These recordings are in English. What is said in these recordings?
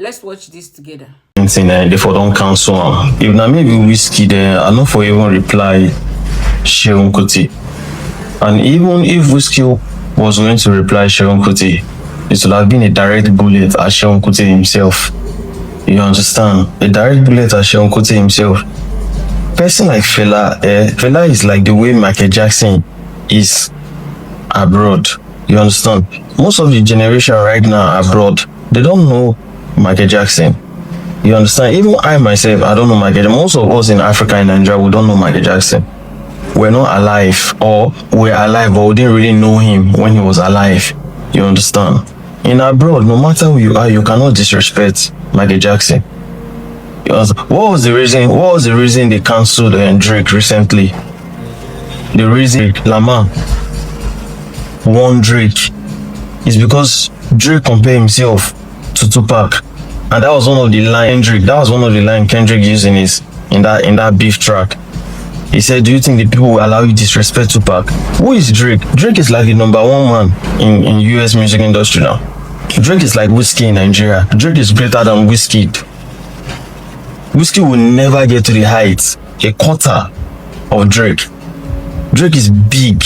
Let's watch this together. Therefore don't cancel. If na maybe Wizkid, I know for even reply Seun Kuti. And even if Wizkid was going to reply Seun Kuti, it would have been a direct bullet at Seun Kuti himself. You understand? A direct bullet at Seun Kuti himself. Person like Fela, Fela is like the way Michael Jackson is abroad. You understand? Most of the generation right now abroad, they don't know Michael Jackson. You understand? Even I myself, I don't know Michael Jackson. Most of us in Africa and Nigeria, we don't know Michael Jackson. We're not alive, or we're alive, but we didn't really know him when he was alive. You understand? In abroad, no matter who you are, you cannot disrespect Michael Jackson. You understand? What was the reason they cancelled Drake recently? The reason Lama won Drake is because Drake compared himself to Tupac, and that was one of the lines Kendrick used in that beef track. He said, "Do you think the people will allow you to disrespect Tupac?" Who is Drake? Drake is like the number one man in US music industry now. Drake is like Wizkid in Nigeria. Drake is greater than Wizkid. Wizkid will never get to the heights, a quarter of Drake. Drake is big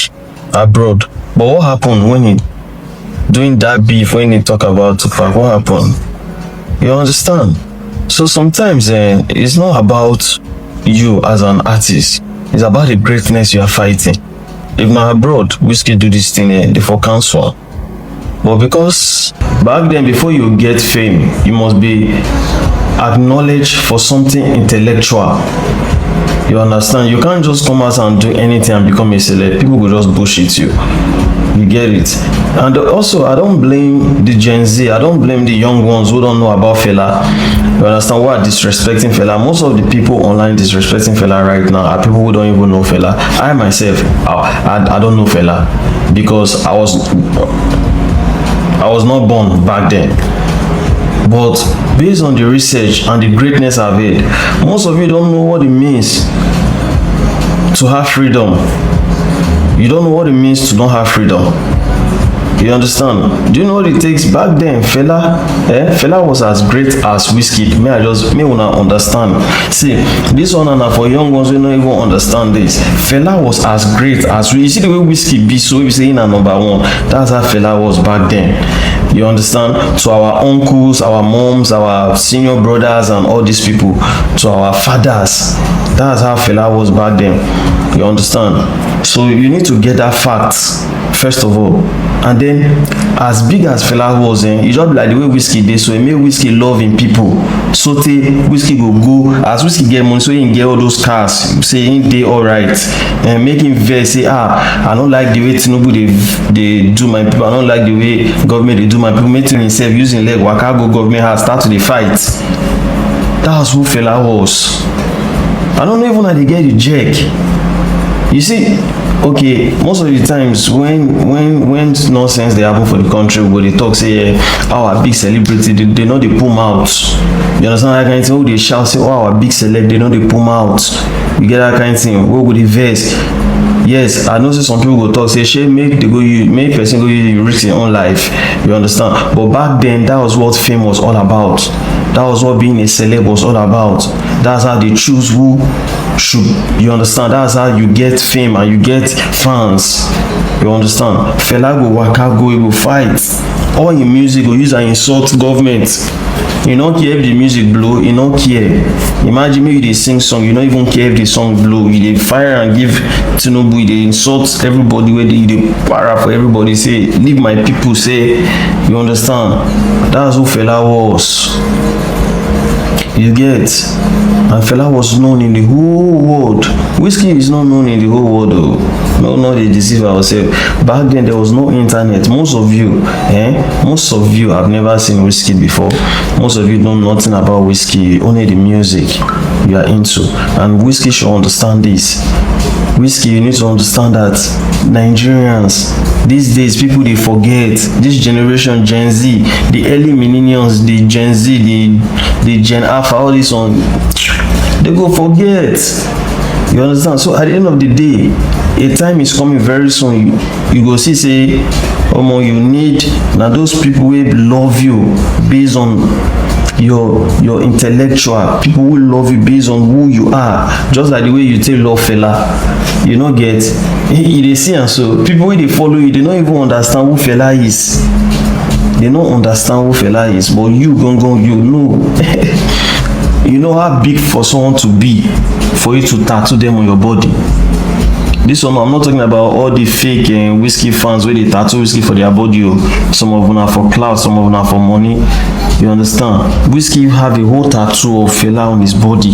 abroad. But what happened when he doing that beef, when he talk about Tupac? What happened? You understand? So sometimes it's not about you as an artist. It's about the greatness you are fighting. If not abroad, Wizkid do this thing, they for cancel. But because back then, before you get fame, you must be acknowledged for something intellectual. You understand? You can't just come out and do anything and become a celeb. People will just bullshit you. You get it? And also, I don't blame the Gen Z. I don't blame the young ones who don't know about Fela. You understand? Who are disrespecting Fela? Most of the people online disrespecting Fela right now are people who don't even know Fela. I myself, I don't know Fela because I was not born back then. But based on the research and the greatness I've had, most of you don't know what it means to have freedom. You don't know what it means to not have freedom. You understand? Do you know what it takes? Back then, Fela was as great as Wizkid. May wanna understand. See, this one and for young ones who don't even understand this. Fela was as great as you see the way Wizkid be, so we say in a number one. That's how Fela was back then. You understand? To our uncles, our moms, our senior brothers, and all these people, to our fathers. That's how Fela was back then. You understand? So you need to get that fact first of all, and then as big as Fela was, you just be like the way Wizkid did. So it made Wizkid love in people. So Wizkid go as Wizkid get money, so he can get all those cars. Say he dey alright, and make him vex. Say I don't like the way Tinubu they do my people. I don't like the way government they do my people. Make himself using leg waka go government house start to the fight. That's who Fela was. I don't know even how they get the jack. You see, okay, most of the times when nonsense they happen for the country, where they talk say our big celebrity, they know they pull out. You understand that kind of thing? Oh, they shout say our big celeb, they know they pull out. You get that kind of thing. What would the verse? Yes, I know some people go talk say shey make person go risk their own life. You understand? But back then, that was what fame was all about. That was what being a celeb was all about. That's how they choose who should. You understand? That's how you get fame and you get fans. You understand? Fela go waka go, he go fight. All in music go use and insult government. You don't care if the music blow, you don't care. Imagine maybe they sing song, you don't even care if the song blow. You dey fire and give Tinubu, they insult everybody where they para for everybody. Say, leave my people, say, you understand? That's who Fela was. You get? And Fela was known in the whole world. Wizkid is not known in the whole world though. No, not they deceive ourselves. Back then there was no internet. Most of you have never seen Wizkid before. Most of you know nothing about Wizkid, only the music you are into. And Wizkid should understand this. Wizkid, you need to understand that Nigerians these days, people they forget. This generation, Gen Z, the early millennials, the Gen Z, the Gen Alpha, all this one, they go forget. You understand? So at the end of the day, a time is coming very soon. You go see say, you need now those people will love you based on your intellectual, people who love you based on who you are, just like the way you take love Fela. You no get, they see, and so people wey dey follow you, they don't even understand who Fela is. They don't understand who Fela is, but you gongon, you know. You know how big for someone to be for you to tattoo them on your body. This one, I'm not talking about all the fake Wizkid fans where they tattoo Wizkid for their body. Some of them are for clout, some of them are for money. You understand? Wizkid have a whole tattoo of Fela on his body.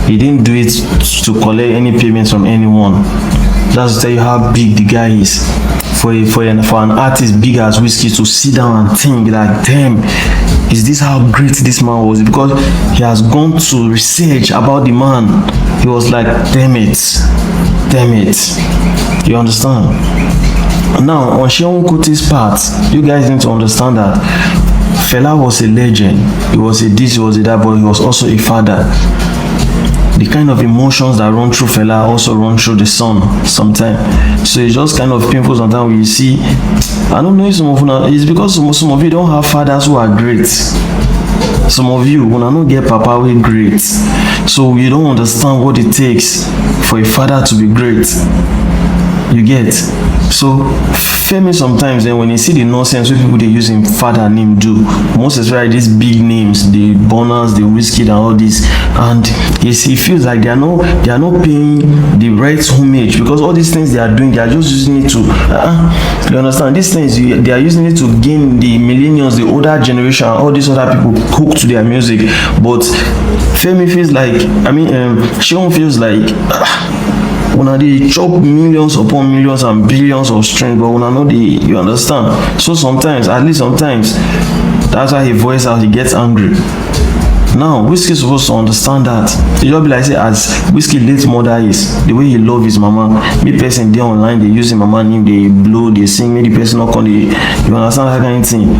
He didn't do it to collect any payments from anyone. That's to tell you how big the guy is. For an artist big as Wizkid to sit down and think like, damn, is this how great this man was? Because he has gone to research about the man. He was like, damn it. You understand? Now, on Seun Kuti's part, you guys need to understand that Fela was a legend. He was a this, he was a that, but he was also a father. The kind of emotions that run through Fela also run through the son sometimes. So it's just kind of painful sometimes when you see, I don't know if some of you, it's because some of you don't have fathers who are great. Some of you, when I don't get papa, we great. So you don't understand what it takes for a father to be great. You get? So Femi sometimes when you see the nonsense wey people dey use him father name do, most especially these big names, the Bonners, the Wizkid and all this, and he feels like they are not paying the right homage, because all these things they are doing, they are just using it to you understand, these things they are using it to gain the millennials, the older generation, all these other people hooked to their music. But Femi feels like, Seun feels like una dey chop millions upon millions and billions of strings, but una no dey, you understand? So sometimes, at least sometimes, that's why he voice out, he gets angry. Now Wizkid supposed to understand that. It just be like say, as Wizkid late mother is, the way he love his mama, me person dey online, they use him mama name, they blow, they sing, make the person not come, you understand that kind of thing.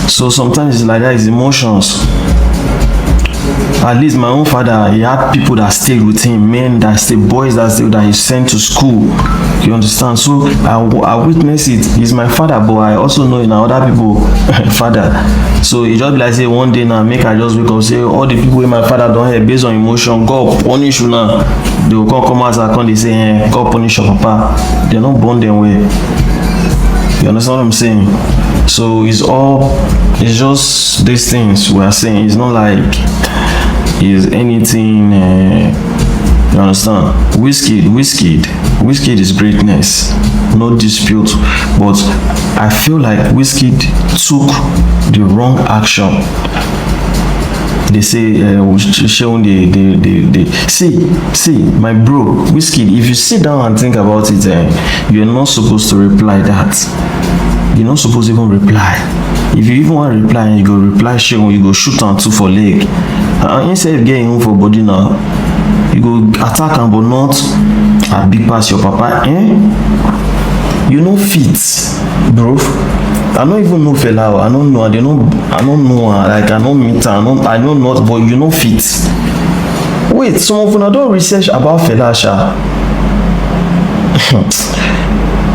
So sometimes it's like that, it's emotions. At least my own father, he had people that stayed with him, men that stayed, boys that stayed, that he sent to school. You understand? So I witness it. He's my father, but I also know in other people father. So it just be like say one day now, make I just wake up say all the people in my father don't have based on emotion, God punish you now. They will come out and come, they say, God punish your papa. They're not born them way. You understand what I'm saying? So it's just these things we are saying. It's not like is anything, you understand? Wizkid is greatness, no dispute, but I feel like Wizkid took the wrong action. They say Seun the see my bro Wizkid, if you sit down and think about it, you're not supposed to reply that. You're not supposed to even reply. If you even want to reply, you go reply Seun, you go shoot am two for leg. And instead of getting home for body now, you go attack am, but not a big pass your papa. You know fit, bro. I don't even know Fela. I don't know. I don't know. Like I don't meet her. I know not. But you know fit. Wait, some of you don't research about Fela, sha.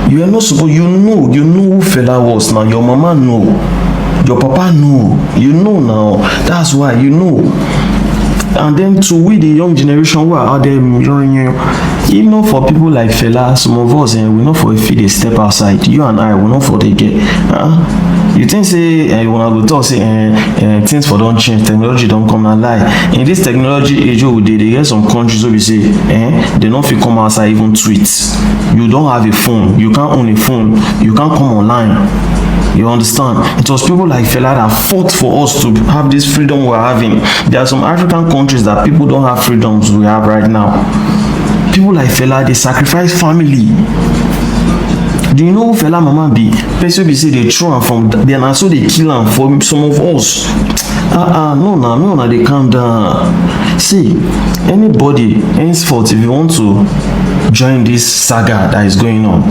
You are not supposed. You know who Fela was now. Your mama know. Your papa know. You know now. That's why you know. And then to we the young generation who are out there, if not for people like Fela, some of us we not for if they step outside. You and I will not for they get. You think say you wanna go talk say things for don't change, technology don't come and lie. In this technology age they get some countries where we say they don't feel come outside even tweets. You don't have a phone, you can't own a phone, you can't come online. You understand? It was people like Fela that fought for us to have this freedom we're having. There are some African countries that people don't have freedoms we have right now. People like Fela, they sacrifice family. Do you know who Fela mama be? Person be say they throw am from then and so they kill am for some of us. No, they calm down. See, anybody henceforth, if you want to join this saga that is going on,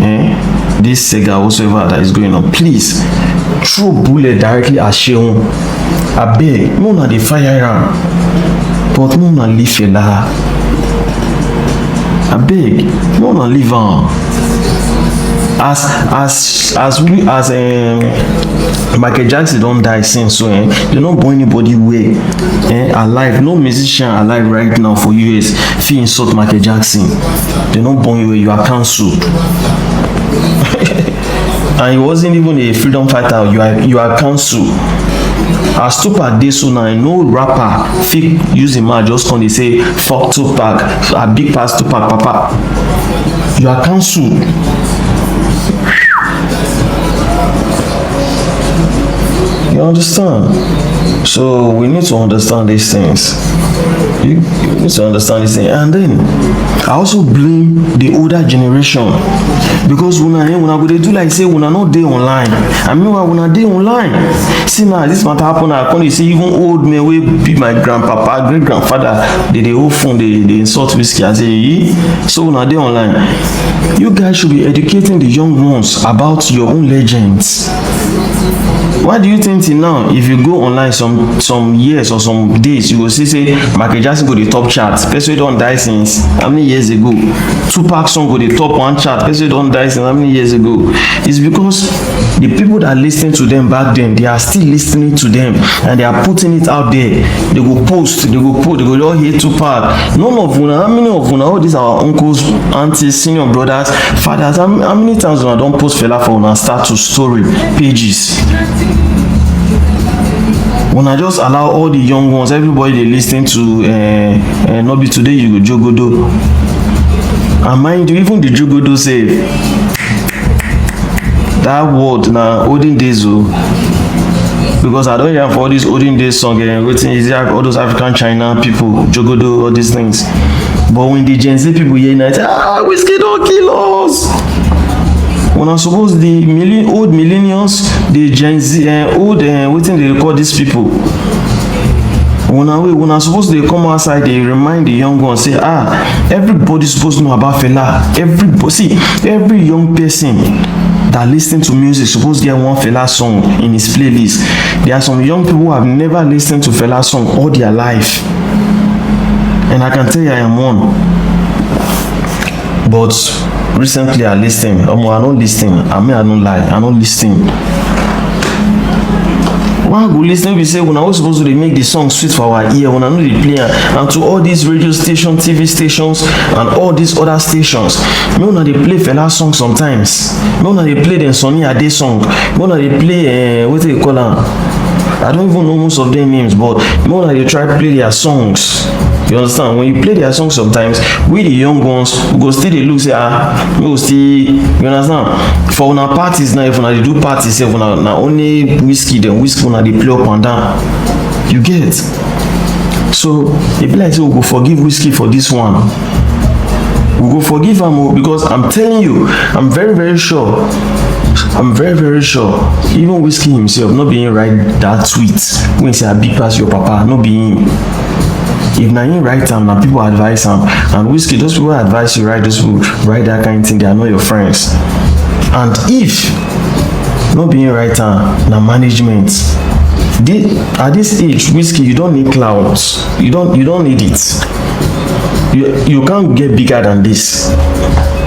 this saga whatsoever that is going on, please throw bullet directly at Seun. Abeg, no na dey fire am, but no na leave Fela. Abeg, no na leave am. Michael Jackson don't die since, so they don't born anybody way alive. No musician alive right now for US feel insult Michael Jackson. They don't born you where you are cancelled. And he wasn't even a freedom fighter. You are cancelled. As Tupac dey so now, no rapper fit use him mouth just come dey say fuck Tupac, a big pass Tupac, papa. You are cancelled. You understand? So we need to understand these things. You need to understand these things. And then I also blame the older generation, because una go dey do like say una no dey online. I mean, una dey online. See now, this matter happen. I come dey see even old men wey be my grandpapa, great grandfather, dey hold phone, dey insult Wizkid. I say, so una dey online. You guys should be educating the young ones about your own legends. Why do you think till now, if you go online some years or some days, you go see say Michael Jackson go the top chart, person wey don die since how many years ago? Tupac song go the top one chart, person wey don die since how many years ago? It's because the people that listen to them back then, they are still listening to them and they are putting it out there. They go post, they go all hate Tupac. None of una, how many of una, all these our uncles, aunties, senior brothers, fathers, how many times una don post Fela for una status story pages? When I just allow all the young ones, everybody they listen to no be today you go jogodo. And mind you, even the jogodo say that word na olden days because I don't hear for all these olden days song waiting is there all those African China people jogodo, all these things. But when the Gen Z people hear it, Wizkid don't kill us. When I suppose the old millennials, the Gen Z, old, waiting they call these people. When I suppose they come outside, they remind the young ones, say, everybody's supposed to know about Fela. Every young person that listen to music supposed to get one Fela song in his playlist. There are some young people who have never listened to Fela song all their life. And I can tell you I am one. But recently I listened. I don't listen. I don't lie. I don't listen. Why go listen? We say when I was supposed to make the song sweet for our ear, when I know the player, and to all these radio stations, TV stations, and all these other stations. Me when they play Fela song sometimes. Me when they play the Sunny Ade song. Me when they play what do you call them? I don't even know most of their names, but me when they try to play their songs. You understand? When you play their songs sometimes, we the young ones we go still they look say we go still, you understand? For una parties now, if una they do parties, if una only Wizkid and Wizkid una they play up and down. You get? So if like say we go forgive Wizkid for this one. We go forgive him because I'm telling you, I'm very, very sure. I'm very, very sure. Even Wizkid himself not being right that tweet when he say I big pass your papa, not being. If na him write am, na people advise am, and Wizkid, those people advise you write, those people write that kind of thing, they are not your friends. And if not being right am, na management. At this age, Wizkid, you don't need clouds. You don't need it. You can't get bigger than this.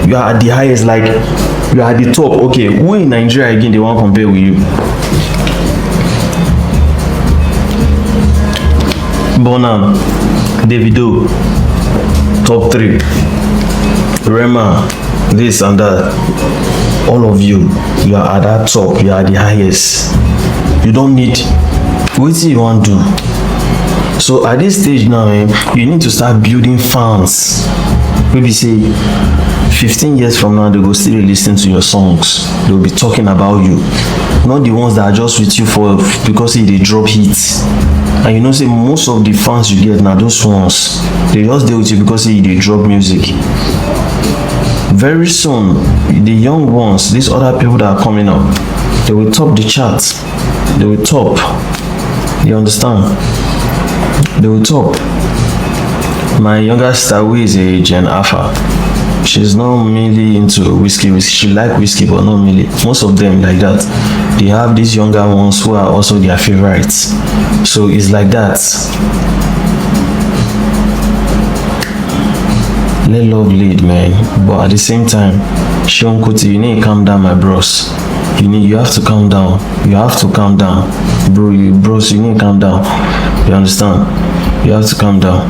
You are at the highest, like you are at the top. Okay, who in Nigeria again they want to compare with you? Bonham, Davido, top 3, Rema, this and that. All of you are at that top. You are the highest. You don't need. What do you want to do? So at this stage now, you need to start building fans. Maybe say 15 years from now, they will still listen to your songs. They will be talking about you, not the ones that are just with you for because they drop hits. And you know, say most of the fans you get now, those ones, they just deal with you because they drop music. Very soon, the young ones, these other people that are coming up, they will top the charts. They will top. You understand? They will top. My younger sister, who is a Gen Alpha, she's not mainly into Wizkid. She like Wizkid, but not mainly. Most of them like that. They have these younger ones who are also their favorites. So it's like that. let love lead, man. But at the same time, Sean Kuti, you need to calm down, my bros. You have to calm down. You have to calm down, bros. You need to calm down. You understand? You have to calm down.